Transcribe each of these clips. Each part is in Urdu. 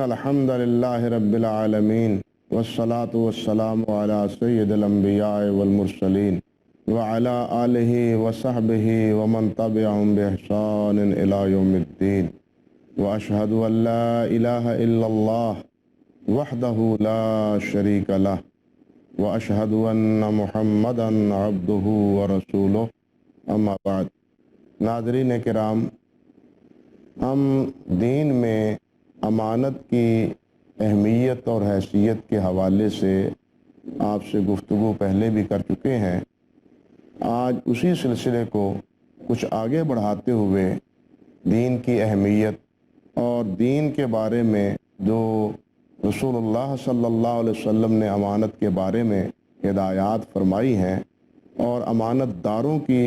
إن الحمد لله رب العالمين والصلاة والسلام على سيد الأنبياء والمرسلين وعلى آله وصحبه ومن تبعهم بإحسان إلى يوم الدين وأشهد أن لا إله إلا الله وحده لا شريك له وأشهد أن محمدا عبده ورسوله اما بعد۔ ناظرین کرام، ہم دین میں امانت کی اہمیت اور حیثیت کے حوالے سے آپ سے گفتگو پہلے بھی کر چکے ہیں۔ آج اسی سلسلے کو کچھ آگے بڑھاتے ہوئے دین کی اہمیت اور دین کے بارے میں جو رسول اللہ صلی اللہ علیہ وسلم نے امانت کے بارے میں ہدایات فرمائی ہیں اور امانت داروں کی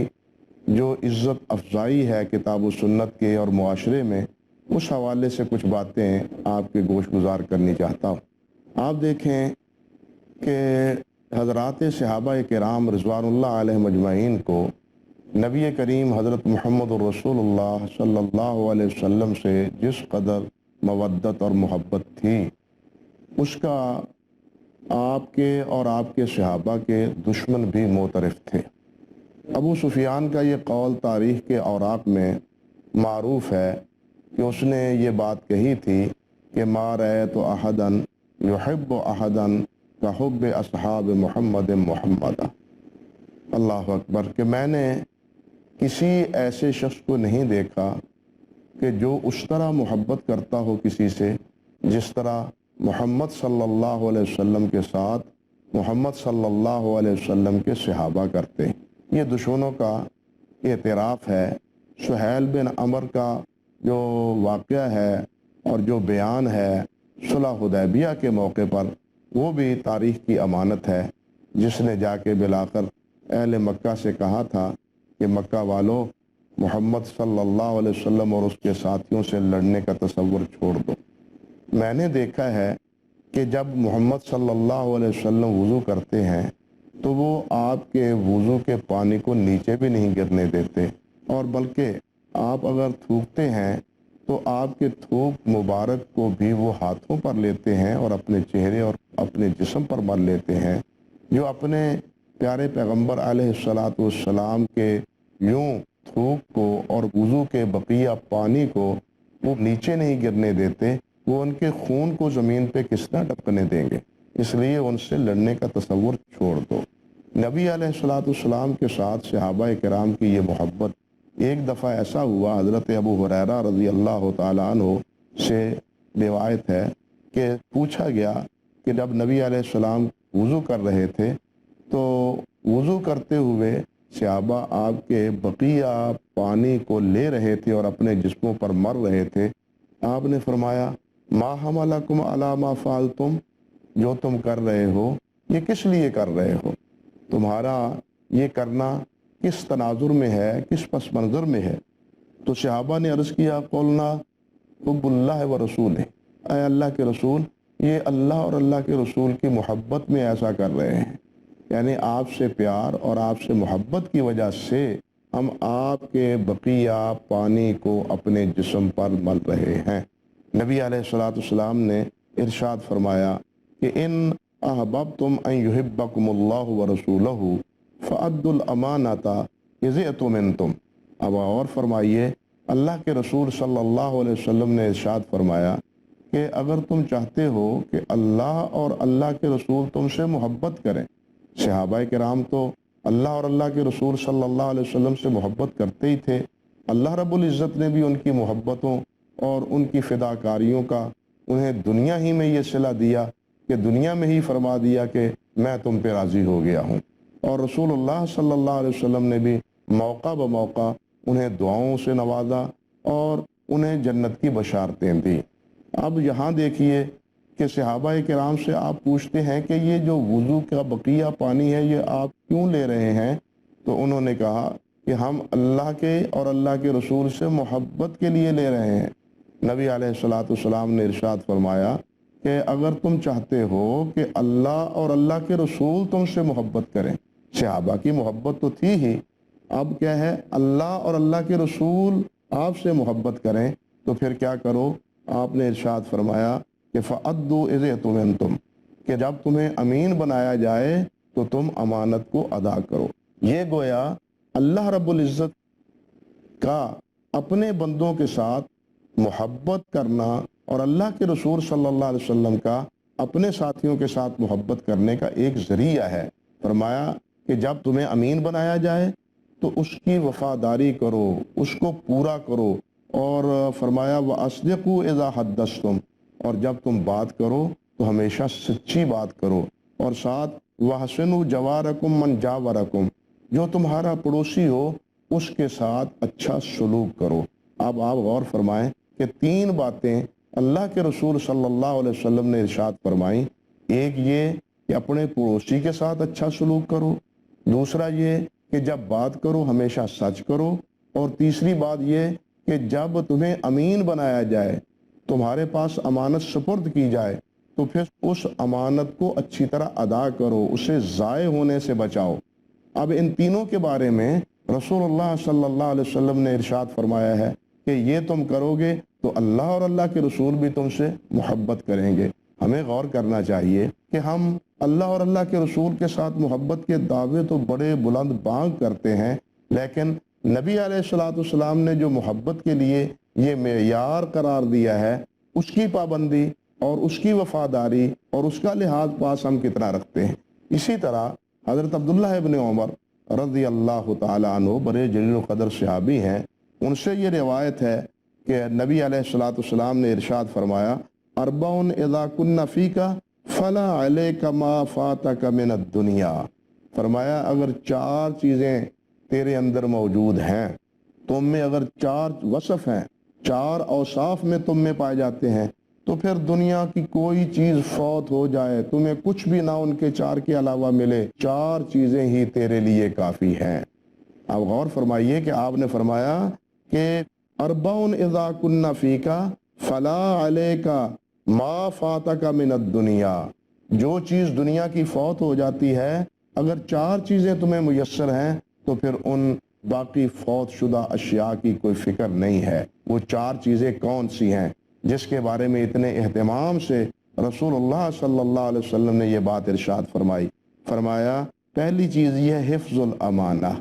جو عزت افزائی ہے کتاب و سنت کے اور معاشرے میں، اس حوالے سے کچھ باتیں آپ کے گوش گزار کرنی چاہتا ہوں۔ آپ دیکھیں کہ حضرات صحابہ کرام رضوان اللہ علیہ مجمعین کو نبی کریم حضرت محمد الرسول اللہ صلی اللہ علیہ وسلم سے جس قدر مودت اور محبت تھی، اس کا آپ کے اور آپ کے صحابہ کے دشمن بھی معترف تھے۔ ابو سفیان کا یہ قول تاریخ کے اوراق میں معروف ہے کہ اس نے یہ بات کہی تھی کہ ما رأیت احدا یحب احدا کحب اصحاب محمد محمد۔ اللہ اکبر، کہ میں نے کسی ایسے شخص کو نہیں دیکھا کہ جو اس طرح محبت کرتا ہو کسی سے جس طرح محمد صلی اللہ علیہ وسلم کے ساتھ محمد صلی اللہ علیہ وسلم کے صحابہ کرتے۔ یہ دشمنوں کا اعتراف ہے۔ سہیل بن عمر کا جو واقعہ ہے اور جو بیان ہے صلح حدیبیہ کے موقع پر، وہ بھی تاریخ کی امانت ہے، جس نے جا کے بلاخر اہل مکہ سے کہا تھا کہ مکہ والو، محمد صلی اللہ علیہ وسلم اور اس کے ساتھیوں سے لڑنے کا تصور چھوڑ دو۔ میں نے دیکھا ہے کہ جب محمد صلی اللہ علیہ وسلم وضو کرتے ہیں تو وہ آپ کے وضو کے پانی کو نیچے بھی نہیں گرنے دیتے، اور بلکہ آپ اگر تھوکتے ہیں تو آپ کے تھوک مبارک کو بھی وہ ہاتھوں پر لیتے ہیں اور اپنے چہرے اور اپنے جسم پر مل لیتے ہیں، جو اپنے پیارے پیغمبر علیہ الصلاۃ والسلام کے یوں تھوک کو اور وضو کے بقیہ پانی کو وہ نیچے نہیں گرنے دیتے، وہ ان کے خون کو زمین پہ کس طرح ٹپکنے دیں گے؟ اس لیے ان سے لڑنے کا تصور چھوڑ دو۔ نبی علیہ الصلاۃ والسلام کے ساتھ صحابہ کرام کی یہ محبت، ایک دفعہ ایسا ہوا، حضرت ابو ہریرہ رضی اللہ تعالیٰ عنہ سے روایت ہے کہ پوچھا گیا کہ جب نبی علیہ السلام وضو کر رہے تھے تو وضو کرتے ہوئے صحابہ آپ کے بقیہ پانی کو لے رہے تھے اور اپنے جسموں پر مر رہے تھے۔ آپ نے فرمایا ما حملکم علی ما فعلتم، جو تم کر رہے ہو یہ کس لیے کر رہے ہو؟ تمہارا یہ کرنا کس تناظر میں ہے، کس پس منظر میں ہے؟ تو صحابہ نے عرض کیا قولنا حب اللہ و رسول، اے اللہ کے رسول، یہ اللہ اور اللہ کے رسول کی محبت میں ایسا کر رہے ہیں، یعنی آپ سے پیار اور آپ سے محبت کی وجہ سے ہم آپ کے بقیہ پانی کو اپنے جسم پر مل رہے ہیں۔ نبی علیہ الصلاۃ والسلام نے ارشاد فرمایا کہ ان احببتم ان یحبکم اللہ ورسولہ فأدوا الامانۃ اذ اؤتمنتم۔ اب اور فرمائیے، اللہ کے رسول صلی اللہ علیہ وسلم نے ارشاد فرمایا کہ اگر تم چاہتے ہو کہ اللہ اور اللہ کے رسول تم سے محبت کریں، صحابہ کرام تو اللہ اور اللہ کے رسول صلی اللہ علیہ وسلم سے محبت کرتے ہی تھے، اللہ رب العزت نے بھی ان کی محبتوں اور ان کی فداکاریوں کا انہیں دنیا ہی میں یہ صلہ دیا کہ دنیا میں ہی فرما دیا کہ میں تم پہ راضی ہو گیا ہوں، اور رسول اللہ صلی اللہ علیہ وسلم نے بھی موقع بموقع انہیں دعاؤں سے نوازا اور انہیں جنت کی بشارتیں دی۔ اب یہاں دیکھیے کہ صحابہ کرام سے آپ پوچھتے ہیں کہ یہ جو وضو کا بقیہ پانی ہے یہ آپ کیوں لے رہے ہیں؟ تو انہوں نے کہا کہ ہم اللہ کے اور اللہ کے رسول سے محبت کے لیے لے رہے ہیں۔ نبی علیہ الصلاۃ والسلام نے ارشاد فرمایا کہ اگر تم چاہتے ہو کہ اللہ اور اللہ کے رسول تم سے محبت کریں، صحابہ کی محبت تو تھی ہی، اب کیا ہے، اللہ اور اللہ کے رسول آپ سے محبت کریں، تو پھر کیا کرو؟ آپ نے ارشاد فرمایا کہ فَأَدُّوا إِذْ اؤْتُمِنْتُمْ، کہ جب تمہیں امین بنایا جائے تو تم امانت کو ادا کرو۔ یہ گویا اللہ رب العزت کا اپنے بندوں کے ساتھ محبت کرنا اور اللہ کے رسول صلی اللہ علیہ وسلم کا اپنے ساتھیوں کے ساتھ محبت کرنے کا ایک ذریعہ ہے۔ فرمایا کہ جب تمہیں امین بنایا جائے تو اس کی وفاداری کرو، اس کو پورا کرو، اور فرمایا وَأَصْدِقُوا إِذَا حَدَّثْتُمْ، اور جب تم بات کرو تو ہمیشہ سچی بات کرو، اور ساتھ وَحْسِنُوا جَوَارَكُمْ مَنْ جَاوَرَكُمْ، جو تمہارا پڑوسی ہو اس کے ساتھ اچھا سلوک کرو۔ اب آپ غور فرمائیں کہ 3 باتیں اللہ کے رسول صلی اللہ علیہ وسلم نے ارشاد فرمائیں۔ ایک یہ کہ اپنے پڑوسی کے ساتھ اچھا سلوک کرو، دوسرا یہ کہ جب بات کرو ہمیشہ سچ کرو، اور تیسری بات یہ کہ جب تمہیں امین بنایا جائے، تمہارے پاس امانت سپرد کی جائے، تو پھر اس امانت کو اچھی طرح ادا کرو، اسے ضائع ہونے سے بچاؤ۔ اب ان تینوں کے بارے میں رسول اللہ صلی اللہ علیہ وسلم نے ارشاد فرمایا ہے کہ یہ تم کرو گے تو اللہ اور اللہ کے رسول بھی تم سے محبت کریں گے۔ ہمیں غور کرنا چاہیے کہ ہم اللہ اور اللہ کے رسول کے ساتھ محبت کے دعوے تو بڑے بلند بانگ کرتے ہیں، لیکن نبی علیہ الصلوۃ والسلام نے جو محبت کے لیے یہ معیار قرار دیا ہے، اس کی پابندی اور اس کی وفاداری اور اس کا لحاظ پاس ہم کتنا رکھتے ہیں۔ اسی طرح حضرت عبداللہ ابن عمر رضی اللہ تعالیٰ عنہ بڑے جلیل القدر صحابی ہیں، ان سے یہ روایت ہے کہ نبی علیہ الصلوۃ والسلام نے ارشاد فرمایا اربعٌ اذا کن فیک فلا علیک ما فاتک من الدنیا۔ فرمایا اگر 4 چیزیں تیرے اندر موجود ہیں، تم میں اگر 4 وصف ہیں، 4 اوصاف میں تم میں پائے جاتے ہیں، تو پھر دنیا کی کوئی چیز فوت ہو جائے، تمہیں کچھ بھی نہ ان کے 4 کے علاوہ ملے، 4 چیزیں ہی تیرے لیے کافی ہیں۔ اب غور فرمائیے کہ آپ نے فرمایا کہ اربعٌ اذا کن فیک فلا علیک ما فاتک من الدنیا، جو چیز دنیا کی فوت ہو جاتی ہے، اگر 4 چیزیں تمہیں میسر ہیں تو پھر ان باقی فوت شدہ اشیاء کی کوئی فکر نہیں ہے۔ وہ 4 چیزیں کون سی ہیں جس کے بارے میں اتنے اہتمام سے رسول اللہ صلی اللہ علیہ وسلم نے یہ بات ارشاد فرمائی؟ فرمایا پہلی چیز یہ ہے حفظ الامانہ،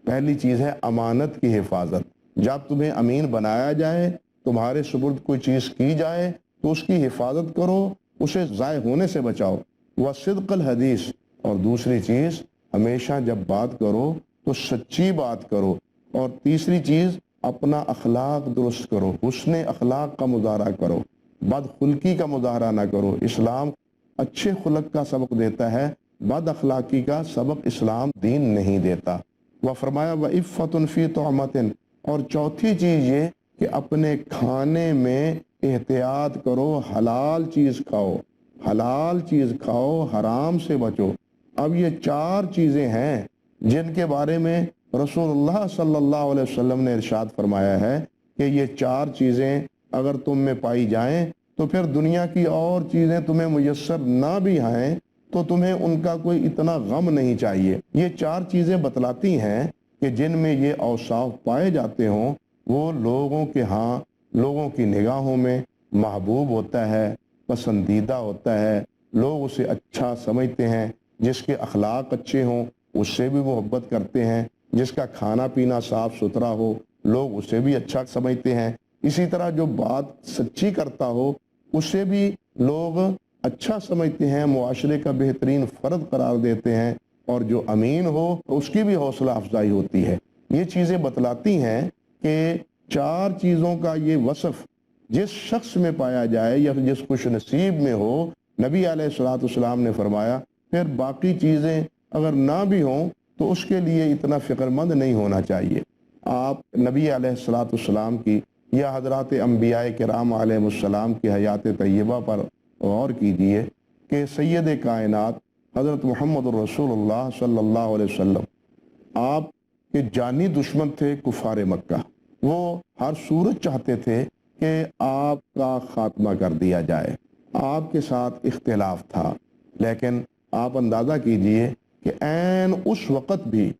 پہلی چیز ہے امانت کی حفاظت۔ جب تمہیں امین بنایا جائے، تمہارے سپرد کوئی چیز کی جائے تو اس کی حفاظت کرو، اسے ضائع ہونے سے بچاؤ۔ وصدق الحدیث، اور دوسری چیز ہمیشہ جب بات کرو تو سچی بات کرو، اور تیسری چیز اپنا اخلاق درست کرو، حسن اخلاق کا مظاہرہ کرو، بد خلقی کا مظاہرہ نہ کرو۔ اسلام اچھے خلق کا سبق دیتا ہے، بد اخلاقی کا سبق اسلام دین نہیں دیتا۔ وہ فرمایا وَعِفَّةٌ فِي طُعْمَةٍ، اور چوتھی چیز یہ کہ اپنے کھانے میں احتیاط کرو، حلال چیز کھاؤ، حلال چیز کھاؤ، حرام سے بچو۔ اب یہ 4 چیزیں ہیں جن کے بارے میں رسول اللہ صلی اللہ علیہ وسلم نے ارشاد فرمایا ہے کہ یہ 4 چیزیں اگر تم میں پائی جائیں تو پھر دنیا کی اور چیزیں تمہیں میسر نہ بھی آئیں تو تمہیں ان کا کوئی اتنا غم نہیں چاہیے۔ یہ 4 چیزیں بتلاتی ہیں کہ جن میں یہ اوصاف پائے جاتے ہوں وہ لوگوں کے ہاں، لوگوں کی نگاہوں میں محبوب ہوتا ہے، پسندیدہ ہوتا ہے، لوگ اسے اچھا سمجھتے ہیں۔ جس کے اخلاق اچھے ہوں اس سے بھی محبت کرتے ہیں، جس کا کھانا پینا صاف ستھرا ہو لوگ اسے بھی اچھا سمجھتے ہیں، اسی طرح جو بات سچی کرتا ہو اسے بھی لوگ اچھا سمجھتے ہیں، معاشرے کا بہترین فرد قرار دیتے ہیں، اور جو امین ہو اس کی بھی حوصلہ افزائی ہوتی ہے۔ یہ چیزیں بتلاتی ہیں کہ 4 چیزوں کا یہ وصف جس شخص میں پایا جائے یا جس خوش نصیب میں ہو، نبی علیہ الصلوۃ والسلام نے فرمایا پھر باقی چیزیں اگر نہ بھی ہوں تو اس کے لیے اتنا فکر مند نہیں ہونا چاہیے۔ آپ نبی علیہ الصلوۃ والسلام کی یا حضرات انبیاء کرام علیہ السلام کی حیات طیبہ پر غور کیجیے کہ سید کائنات حضرت محمد رسول اللہ صلی اللہ علیہ وسلم آپ کے جانی دشمن تھے کفار مکہ۔ وہ ہر صورت چاہتے تھے کہ آپ کا خاتمہ کر دیا جائے، آپ کے ساتھ اختلاف تھا، لیکن آپ اندازہ کیجئے کہ عین اس وقت بھی،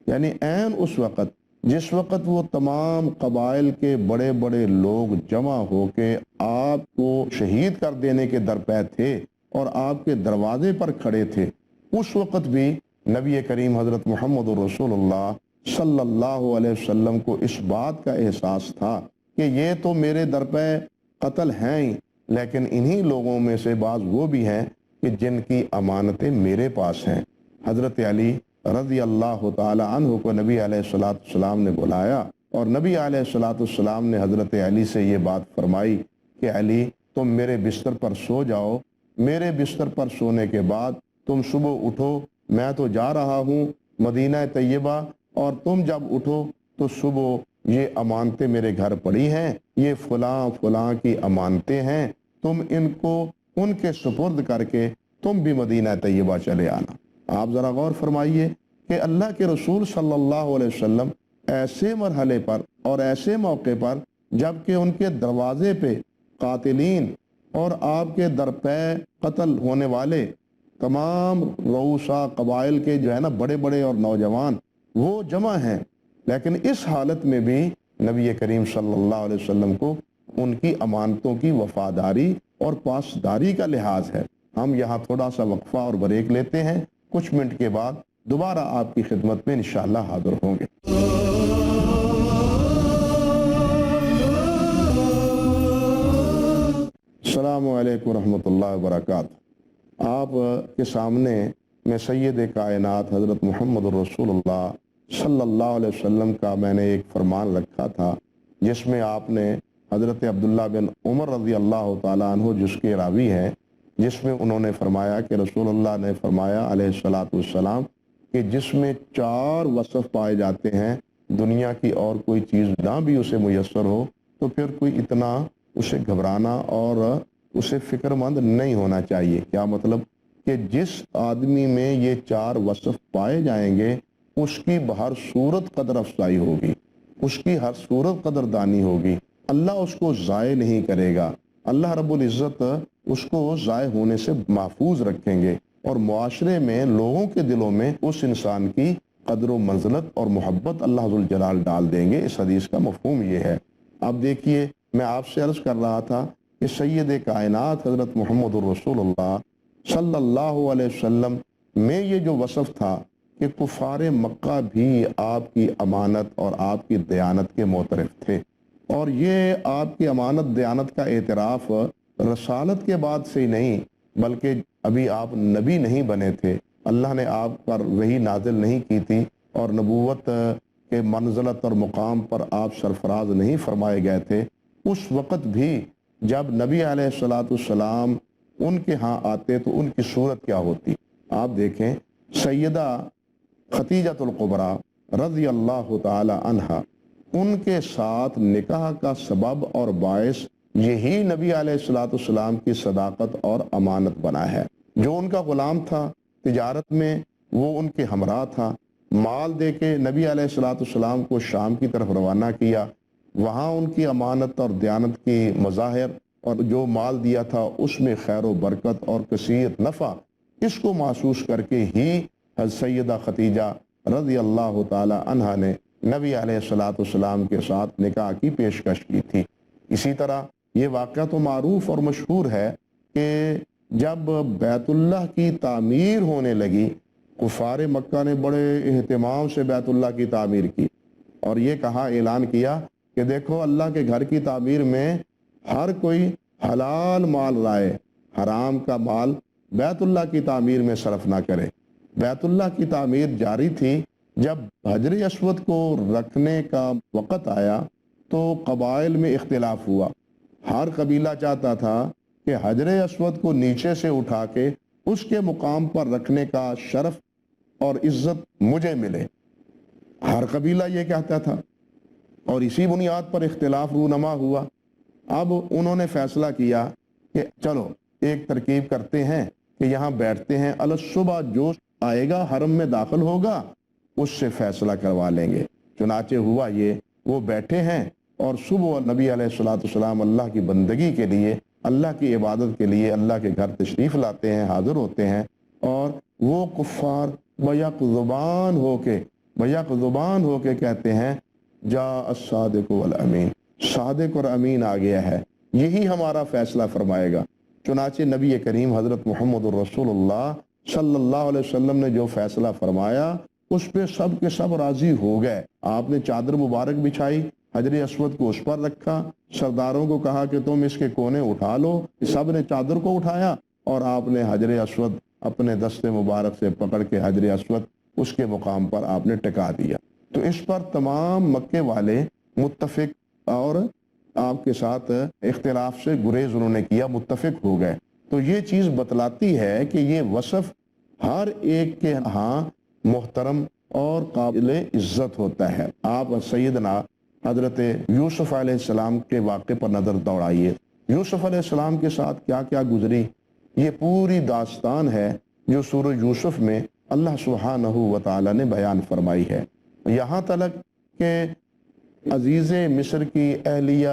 یعنی عین اس وقت جس وقت وہ تمام قبائل کے بڑے بڑے لوگ جمع ہو کے آپ کو شہید کر دینے کے درپے تھے اور آپ کے دروازے پر کھڑے تھے، اس وقت بھی نبی کریم حضرت محمد رسول اللہ صلی اللہ علیہ وسلم کو اس بات کا احساس تھا کہ یہ تو میرے درپے قتل ہیں ہی، لیکن انہی لوگوں میں سے بعض وہ بھی ہیں کہ جن کی امانتیں میرے پاس ہیں۔ حضرت علی رضی اللہ تعالی عنہ کو نبی علیہ السلام نے بلایا اور نبی علیہ السلام نے حضرت علی سے یہ بات فرمائی کہ علی تم میرے بستر پر سو جاؤ، میرے بستر پر سونے کے بعد تم صبح اٹھو، میں تو جا رہا ہوں مدینہ طیبہ، اور تم جب اٹھو تو صبح یہ امانتیں میرے گھر پڑی ہیں، یہ فلاں فلاں کی امانتیں ہیں، تم ان کو ان کے سپرد کر کے تم بھی مدینہ طیبہ چلے آنا۔ آپ ذرا غور فرمائیے کہ اللہ کے رسول صلی اللہ علیہ وسلم ایسے مرحلے پر اور ایسے موقع پر جب کہ ان کے دروازے پہ قاتلین اور آپ کے درپے قتل ہونے والے تمام رؤسا قبائل کے جو ہے نا بڑے بڑے اور نوجوان وہ جمع ہیں، لیکن اس حالت میں بھی نبی کریم صلی اللہ علیہ وسلم کو ان کی امانتوں کی وفاداری اور پاسداری کا لحاظ ہے۔ ہم یہاں تھوڑا سا وقفہ اور بریک لیتے ہیں، کچھ منٹ کے بعد دوبارہ آپ کی خدمت میں انشاءاللہ حاضر ہوں گے۔ السلام علیکم ورحمۃ اللہ وبرکاتہ۔ آپ کے سامنے میں سید کائنات حضرت محمد رسول اللہ صلی اللہ علیہ وسلم کا میں نے ایک فرمان رکھا تھا، جس میں آپ نے حضرت عبداللہ بن عمر رضی اللہ تعالیٰ عنہ جس کے راوی ہیں، جس میں انہوں نے فرمایا کہ رسول اللہ نے فرمایا علیہ السلام کہ جس میں 4 وصف پائے جاتے ہیں، دنیا کی اور کوئی چیز نہ بھی اسے میسر ہو تو پھر کوئی اتنا اسے گھبرانا اور اسے فکر مند نہیں ہونا چاہیے۔ کیا مطلب؟ کہ جس آدمی میں یہ 4 وصف پائے جائیں گے اس کی ہر صورت قدر افزائی ہوگی، اس کی ہر صورت قدر دانی ہوگی، اللہ اس کو ضائع نہیں کرے گا، اللہ رب العزت اس کو ضائع ہونے سے محفوظ رکھیں گے، اور معاشرے میں لوگوں کے دلوں میں اس انسان کی قدر و منزلت اور محبت اللہ ذوالجلال ڈال دیں گے۔ اس حدیث کا مفہوم یہ ہے۔ اب دیکھیے، میں آپ سے عرض کر رہا تھا کہ سید کائنات حضرت محمد رسول اللہ صلی اللہ علیہ وسلم میں یہ جو وصف تھا کہ کفار مکہ بھی آپ کی امانت اور آپ کی دیانت کے معترف تھے، اور یہ آپ کی امانت دیانت کا اعتراف رسالت کے بعد سے ہی نہیں، بلکہ ابھی آپ نبی نہیں بنے تھے، اللہ نے آپ پر وحی نازل نہیں کی تھی، اور نبوت کے منزلت اور مقام پر آپ سرفراز نہیں فرمائے گئے تھے، اس وقت بھی جب نبی علیہ السلام ان کے ہاں آتے تو ان کی صورت کیا ہوتی؟ آپ دیکھیں، سیدہ خدیجۃ الکبریٰ رضی اللہ تعالی عنہا، ان کے ساتھ نکاح کا سبب اور باعث یہی نبی علیہ السلام کی صداقت اور امانت بنا ہے۔ جو ان کا غلام تھا، تجارت میں وہ ان کے ہمراہ تھا، مال دے کے نبی علیہ السلام کو شام کی طرف روانہ کیا، وہاں ان کی امانت اور دیانت کی مظاہر اور جو مال دیا تھا اس میں خیر و برکت اور کثیر نفع، اس کو محسوس کر کے ہی حضرت سیدہ خدیجہ رضی اللہ تعالی عنہا نے نبی علیہ السلام کے ساتھ نکاح کی پیشکش کی تھی۔ اسی طرح یہ واقعہ تو معروف اور مشہور ہے کہ جب بیت اللہ کی تعمیر ہونے لگی، کفار مکہ نے بڑے اہتمام سے بیت اللہ کی تعمیر کی، اور یہ کہا، اعلان کیا کہ دیکھو، اللہ کے گھر کی تعمیر میں ہر کوئی حلال مال لائے، حرام کا مال بیت اللہ کی تعمیر میں صرف نہ کرے۔ بیت اللہ کی تعمیر جاری تھی، جب حجر اسود کو رکھنے کا وقت آیا تو قبائل میں اختلاف ہوا۔ ہر قبیلہ چاہتا تھا کہ حجر اسود کو نیچے سے اٹھا کے اس کے مقام پر رکھنے کا شرف اور عزت مجھے ملے، ہر قبیلہ یہ کہتا تھا، اور اسی بنیاد پر اختلاف رونما ہوا۔ اب انہوں نے فیصلہ کیا کہ چلو ایک ترکیب کرتے ہیں کہ یہاں بیٹھتے ہیں، الصبح جو آئے گا حرم میں داخل ہوگا اس سے فیصلہ کروا لیں گے۔ چنانچہ ہوا یہ، وہ بیٹھے ہیں اور صبح نبی علیہ السلام اللہ کی بندگی کے لیے، اللہ کی عبادت کے لیے اللہ کے گھر تشریف لاتے ہیں، حاضر ہوتے ہیں، اور وہ کفار بیک زبان ہو کے کہتے ہیں جاء الصادق والامین، صادق اور امین آ گیا ہے، یہی ہمارا فیصلہ فرمائے گا۔ چنانچہ نبی کریم حضرت محمد الرسول اللہ صلی اللہ علیہ وسلم نے جو فیصلہ فرمایا اس پہ سب کے سب راضی ہو گئے۔ آپ نے چادر مبارک بچھائی، حجر اسود کو اس پر رکھا، سرداروں کو کہا کہ تم اس کے کونے اٹھا لو، سب نے چادر کو اٹھایا اور آپ نے حجر اسود اپنے دستے مبارک سے پکڑ کے حجر اسود اس کے مقام پر آپ نے ٹکا دیا۔ تو اس پر تمام مکے والے متفق، اور آپ کے ساتھ اختلاف سے گریز انہوں نے کیا، متفق ہو گئے۔ تو یہ چیز بتلاتی ہے کہ یہ وصف ہر ایک کے ہاں محترم اور قابل عزت ہوتا ہے۔ آپ سیدنا حضرت یوسف علیہ السلام کے واقعے پر نظر دوڑائیے۔ یوسف علیہ السلام کے ساتھ کیا کیا گزری، یہ پوری داستان ہے جو سورہ یوسف میں اللہ سبحانہ و تعالی نے بیان فرمائی ہے۔ یہاں تک کہ عزیز مصر کی اہلیہ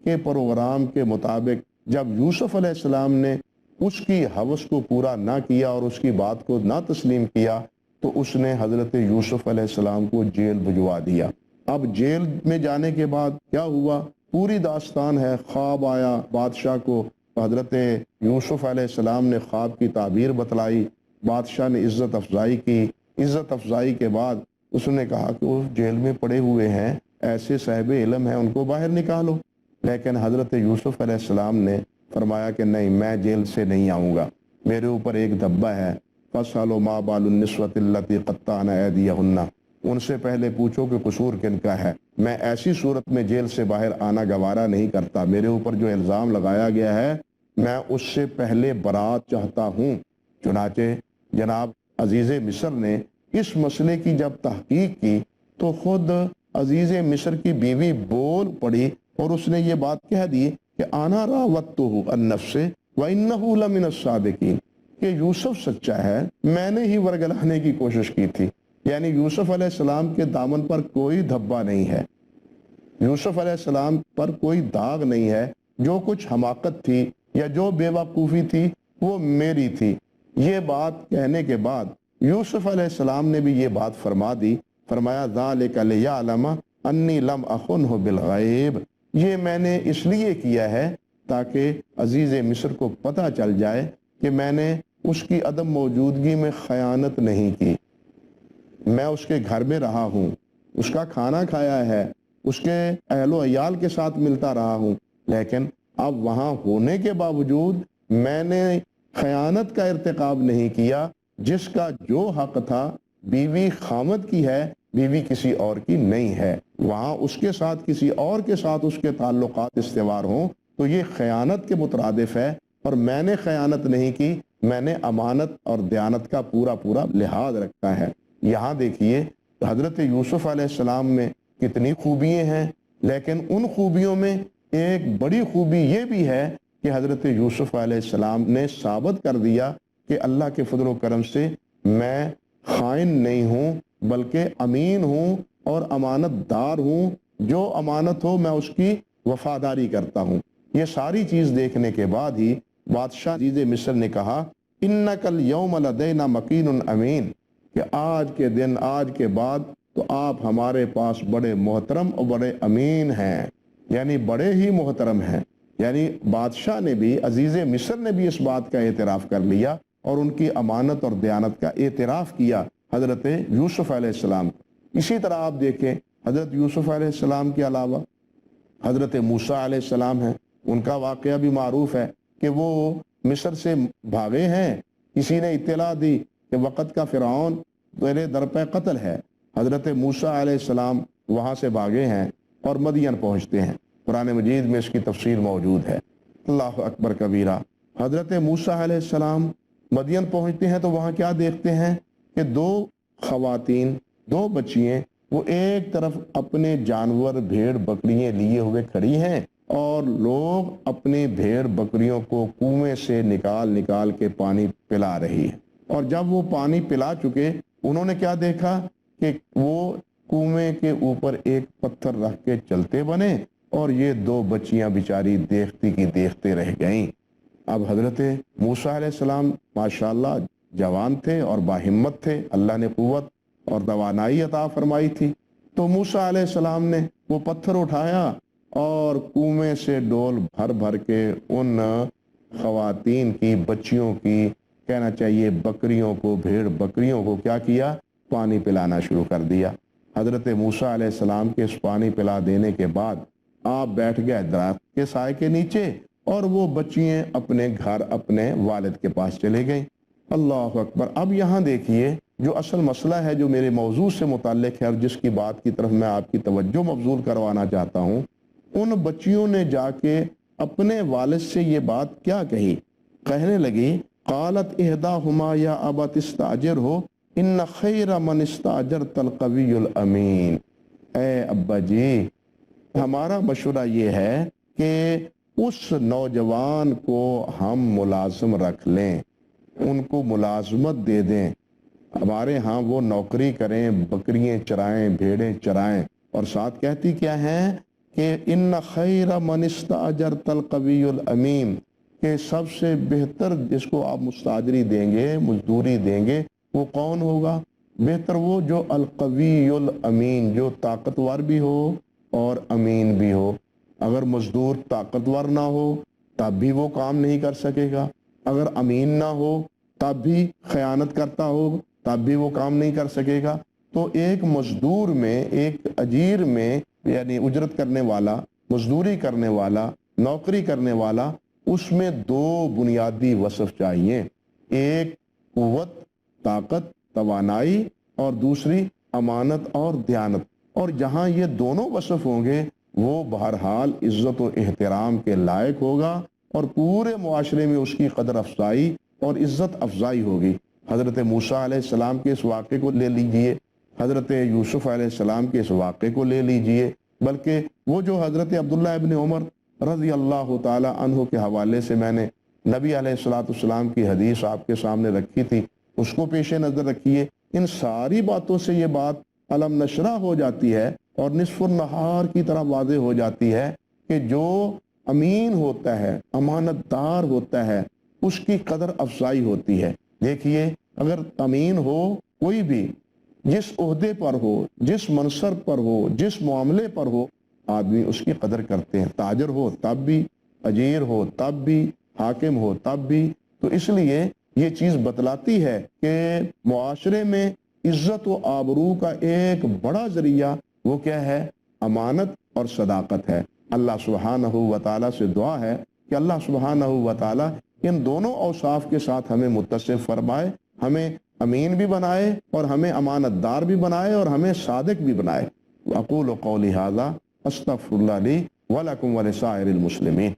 کے پروگرام کے مطابق جب یوسف علیہ السلام نے اس کی ہوس کو پورا نہ کیا اور اس کی بات کو نہ تسلیم کیا تو اس نے حضرت یوسف علیہ السلام کو جیل بھجوا دیا۔ اب جیل میں جانے کے بعد کیا ہوا، پوری داستان ہے۔ خواب آیا بادشاہ کو، حضرت یوسف علیہ السلام نے خواب کی تعبیر بتلائی، بادشاہ نے عزت افزائی کی۔ عزت افزائی کے بعد اس نے کہا کہ وہ جیل میں پڑے ہوئے ہیں، ایسے صاحب علم ہیں، ان کو باہر نکالو۔ لیکن حضرت یوسف علیہ السلام نے فرمایا کہ نہیں، میں جیل سے نہیں آؤں گا، میرے اوپر ایک دھبا ہے۔ فَاسْأَلُوا مَا بَالُ النِّسْوَةِ اللَّاتِي قَطَّعْنَ أَيْدِيَهُنَّ، ان سے پہلے پوچھو کہ قصور کن کا ہے۔ میں ایسی صورت میں جیل سے باہر آنا گوارا نہیں کرتا، میرے اوپر جو الزام لگایا گیا ہے میں اس سے پہلے برات چاہتا ہوں۔ چنانچہ جناب عزیز مصر نے اس مسئلے کی جب تحقیق کی تو خود عزیز مصر کی بیوی بول پڑی اور اس نے یہ بات کہہ دی کہ آنا راوتہ عن نفسہ وانہ لمن الصادقین، کہ یوسف سچا ہے، میں نے ہی ورگلانے کی کوشش کی تھی۔ یعنی یوسف علیہ السلام کے دامن پر کوئی دھبا نہیں ہے، یوسف علیہ السلام پر کوئی داغ نہیں ہے، جو کچھ حماقت تھی یا جو بے وقوفی تھی وہ میری تھی۔ یہ بات کہنے کے بعد یوسف علیہ السلام نے بھی یہ بات فرما دی، فرمایا ذالک لیعلم انی لم اخنہ بالغیب، یہ میں نے اس لیے کیا ہے تاکہ عزیز مصر کو پتہ چل جائے کہ میں نے اس کی عدم موجودگی میں خیانت نہیں کی، میں اس کے گھر میں رہا ہوں، اس کا کھانا کھایا ہے، اس کے اہل و عیال کے ساتھ ملتا رہا ہوں، لیکن اب وہاں ہونے کے باوجود میں نے خیانت کا ارتکاب نہیں کیا۔ جس کا جو حق تھا بیوی خامد کی ہے، بیوی کسی اور کی نہیں ہے، وہاں اس کے ساتھ کسی اور کے ساتھ اس کے تعلقات استوار ہوں تو یہ خیانت کے مترادف ہے، اور میں نے خیانت نہیں کی، میں نے امانت اور دیانت کا پورا لحاظ رکھا ہے۔ یہاں دیکھیے حضرت یوسف علیہ السلام میں کتنی خوبیاں ہیں، لیکن ان خوبیوں میں ایک بڑی خوبی یہ بھی ہے کہ حضرت یوسف علیہ السلام نے ثابت کر دیا کہ اللہ کے فضل و کرم سے میں خائن نہیں ہوں بلکہ امین ہوں اور امانت دار ہوں، جو امانت ہو میں اس کی وفاداری کرتا ہوں۔ یہ ساری چیز دیکھنے کے بعد ہی بادشاہ عزیز مصر نے کہا انک الیوم لدینا مکین امین، کہ آج کے دن، آج کے بعد تو آپ ہمارے پاس بڑے محترم اور بڑے امین ہیں، یعنی بڑے ہی محترم ہیں۔ یعنی بادشاہ نے بھی، عزیز مصر نے بھی اس بات کا اعتراف کر لیا اور ان کی امانت اور دیانت کا اعتراف کیا حضرت یوسف علیہ السلام۔ اسی طرح آپ دیکھیں حضرت یوسف علیہ السلام کے علاوہ حضرت موسیٰ علیہ السلام ہیں، ان کا واقعہ بھی معروف ہے کہ وہ مصر سے بھاگے ہیں، کسی نے اطلاع دی کہ وقت کا فرعون تیرے در پہ قتل ہے، حضرت موسیٰ علیہ السلام وہاں سے بھاگے ہیں اور مدین پہنچتے ہیں، قرآن مجید میں اس کی تفصیل موجود ہے۔ اللہ اکبر کبیرہ۔ حضرت موسیٰ علیہ السلام مدین پہنچتے ہیں تو وہاں کیا دیکھتے ہیں کہ دو خواتین، دو بچیاں، وہ ایک طرف اپنے جانور بھیڑ بکریاں لیے ہوئے کھڑی ہیں اور لوگ اپنی بھیڑ بکریوں کو کنویں سے نکال کے پانی پلا رہی ہے، اور جب وہ پانی پلا چکے انہوں نے کیا دیکھا کہ وہ کنویں کے اوپر ایک پتھر رکھ کے چلتے بنے اور یہ دو بچیاں بیچاری دیکھتی کی دیکھتے رہ گئیں۔ اب حضرت موسیٰ علیہ السلام ماشاءاللہ جوان تھے اور باہمت تھے، اللہ نے قوت اور توانائی عطا فرمائی تھی، تو موسیٰ علیہ السلام نے وہ پتھر اٹھایا اور کنویں سے ڈول بھر بھر کے ان خواتین کی، بچیوں کی، کہنا چاہیے بکریوں کو، بھیڑ بکریوں کو کیا کیا؟ پانی پلانا شروع کر دیا۔ حضرت موسیٰ علیہ السلام کے اس پانی پلا دینے کے بعد آپ بیٹھ گئے درخت کے سائے کے نیچے، اور وہ بچیاں اپنے گھر اپنے والد کے پاس چلے گئیں۔ اللہ اکبر۔ اب یہاں دیکھیے جو اصل مسئلہ ہے جو میرے موضوع سے متعلق ہے اور جس کی بات کی طرف میں آپ کی توجہ مبذول کروانا چاہتا ہوں، ان بچیوں نے جا کے اپنے والد سے یہ بات کیا کہی؟ کہنے لگی قالت احداہما یا ابت استاجرہ ان خیر من استاجرت القوی الامین۔ اے ابا جی، ہمارا مشورہ یہ ہے کہ اس نوجوان کو ہم ملازم رکھ لیں، ان کو ملازمت دے دیں، ہمارے ہاں وہ نوکری کریں، بکریاں چرائیں، بھیڑیں چرائیں، اور ساتھ کہتی کیا ہیں کہ ان خیر من استاجرت القوی الامین، کہ سب سے بہتر جس کو آپ مستاجری دیں گے، مزدوری دیں گے، وہ کون ہوگا؟ بہتر وہ جو القوی الامین، جو طاقتور بھی ہو اور امین بھی ہو۔ اگر مزدور طاقتور نہ ہو تب بھی وہ کام نہیں کر سکے گا، اگر امین نہ ہو تب بھی خیانت کرتا ہو تب بھی وہ کام نہیں کر سکے گا۔ تو ایک مزدور میں، ایک اجیر میں، یعنی اجرت کرنے والا، مزدوری کرنے والا، نوکری کرنے والا، اس میں دو بنیادی وصف چاہیے، ایک قوت، طاقت، توانائی، اور دوسری امانت اور دیانت۔ اور جہاں یہ دونوں وصف ہوں گے وہ بہرحال عزت و احترام کے لائق ہوگا اور پورے معاشرے میں اس کی قدر افزائی اور عزت افزائی ہوگی۔ حضرت موسیٰ علیہ السلام کے اس واقعے کو لے لیجئے، حضرت یوسف علیہ السلام کے اس واقعے کو لے لیجئے، بلکہ وہ جو حضرت عبداللہ ابن عمر رضی اللہ تعالی عنہ کے حوالے سے میں نے نبی علیہ السلام کی حدیث آپ کے سامنے رکھی تھی، اس کو پیش نظر رکھیے۔ ان ساری باتوں سے یہ بات علم نشرہ ہو جاتی ہے اور نصف النہار کی طرح واضح ہو جاتی ہے کہ جو امین ہوتا ہے، امانت دار ہوتا ہے، اس کی قدر افزائی ہوتی ہے۔ دیکھیے، اگر امین ہو کوئی بھی، جس عہدے پر ہو، جس منصب پر ہو، جس معاملے پر ہو، آدمی اس کی قدر کرتے ہیں، تاجر ہو تب بھی، اجیر ہو تب بھی، حاکم ہو تب بھی۔ تو اس لیے یہ چیز بتلاتی ہے کہ معاشرے میں عزت و آبرو کا ایک بڑا ذریعہ وہ کیا ہے؟ امانت اور صداقت ہے۔ اللہ سبحانہ و تعالیٰ سے دعا ہے کہ اللہ سبحانہ و تعالیٰ ان دونوں اوصاف کے ساتھ ہمیں متصف فرمائے، ہمیں امین بھی بنائے اور ہمیں امانت دار بھی بنائے اور ہمیں صادق بھی بنائے۔ اقول قولی ھذا استغفر اللہ لی ولکم ولسائر المسلمین۔